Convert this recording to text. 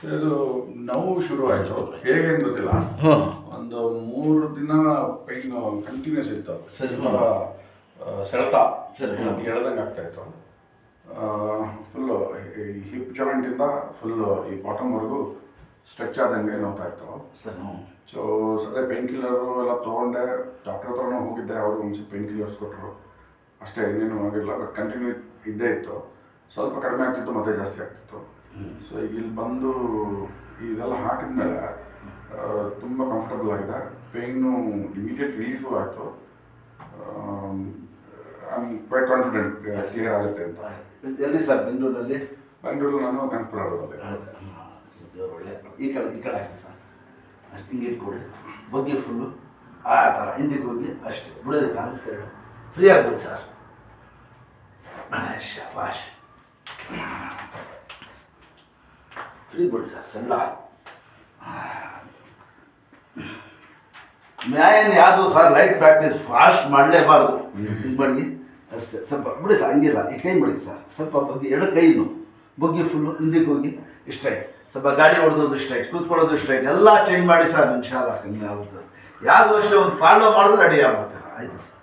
ಇದು ನೋವು ಶುರು ಆಯಿತು, ಹೇಗೆ ಅಂತ ಗೊತ್ತಿಲ್ಲ. ಒಂದು 3 ದಿನ ಪೈನ್ ಕಂಟಿನ್ಯೂಸ್ ಇತ್ತು. ಸರಿ. ಸೆಳೆತ ಸರಿ. ಎಳ್ದಂಗೆ ಆಗ್ತಾ ಇತ್ತು. ಫುಲ್ಲು ಈ ಹಿಪ್ ಜಾಯಿಂಟಿಂದ ಫುಲ್ಲು ಈ ಬಾಟಮ್ವರೆಗೂ ಸ್ಟ್ರೆಚ್ ಆದಂಗೆ ನೋಡ್ತಾ ಇತ್ತು. ಸರ್. ಸೊ ಅದೇ ಪೇನ್ ಕಿಲ್ಲರು ಎಲ್ಲ ತೊಗೊಂಡೆ, ಡಾಕ್ಟರ್ ಹತ್ರನೂ ಹೋಗಿದ್ದೆ. ಅವರು ಒಂದು ಪೇನ್ ಕಿಲ್ಲರ್ಸ್ ಕೊಟ್ಟರು, ಅಷ್ಟೇ, ಇನ್ನೇನು ಆಗಿಲ್ಲ. ಬಟ್ ಕಂಟಿನ್ಯೂ ಇದ್ದೇ ಇತ್ತು. ಸ್ವಲ್ಪ ಕಡಿಮೆ ಆಗ್ತಿತ್ತು, ಮತ್ತೆ ಜಾಸ್ತಿ ಆಗ್ತಿತ್ತು. ಸೊ ಈಗ ಇಲ್ಲಿ ಬಂದು ಇದೆಲ್ಲ ಹಾಕಿದ್ಮೇಲೆ ತುಂಬ ಕಂಫರ್ಟಬಲ್ ಆಗಿದೆ. ಪೇಯ್ನು ಇಮಿಡಿಯೇಟ್ ರಿಲೀಫು ಆಯಿತು. I am quite confident clear ಆಗುತ್ತೆ ಅಂತ. ಎಲ್ಲಿ ಸರ್ ಬೆಂಗಳೂರಲ್ಲಿ? ಬೆಂಗಳೂರು ನಾನು ಕನಕಪುರ ರೋಡಲ್ಲಿ. ದೇವ್ರು ಒಳ್ಳೆ. ಈ ಕಡೆ ಹಾಕಿ ಸರ್, ಅಷ್ಟು ಹಿಂಗೆ ಇಟ್ಕೊಡಿ, ಬಗ್ಗೆ ಫುಲ್ಲು ಆ ಥರ ಹಿಂದಿಗೆ ಹೋಗಿ ಅಷ್ಟೇ ಬಿಡೋದು, ಕಾಣಿಸ್ತಾ ಹೇಳಿ ಫ್ರೀ ಆಗ್ಬಿಡಿ ಸರ್. ಶಾಬಾಷ್, ಫ್ರೀ ಬಿಡಿ ಸರ್. ಸಣ್ಣ ನ್ಯಾಯನ ಯಾವುದು ಸರ್, ಲೈಟ್ ಪ್ರಾಕ್ಟೀಸ್ ಫಾಸ್ಟ್ ಮಾಡಲೇಬಾರ್ದು. ಇದು ಮಾಡಿ ಅಷ್ಟೇ, ಸ್ವಲ್ಪ ಬಿಡಿ ಸರ್, ಹಂಗಿಲ್ಲ. ಈ ಕೈ ಮಾಡಿ ಸರ್, ಸ್ವಲ್ಪ ಬಗ್ಗೆ ಎಡ ಕೈನು ಬಗ್ಗಿ ಫುಲ್ಲು ಹಿಂದಿಗೆ ಹೋಗಿ ಸ್ಟ್ರೈಟ್, ಸ್ವಲ್ಪ ಗಾಡಿ ಹೊಡೆದೋದು ಸ್ಟ್ರೈಟ್, ಕೂತ್ಕೊಳ್ಳೋದು ಸ್ಟ್ರೈಟ್, ಎಲ್ಲ ಚೇಂಜ್ ಮಾಡಿ ಸರ್. ಇನ್ಶಾಲ್ಲ ಕಮ್ಮಿ ಆಗುತ್ತೆ. ಯಾವುದು ಅಷ್ಟೇ ಒಂದು ಫಾಲೋ ಮಾಡಿದ್ರೆ ರೆಡಿ ಆಗ್ಬಿಡ್ತಾರೆ. ಆಯಿತು ಸರ್.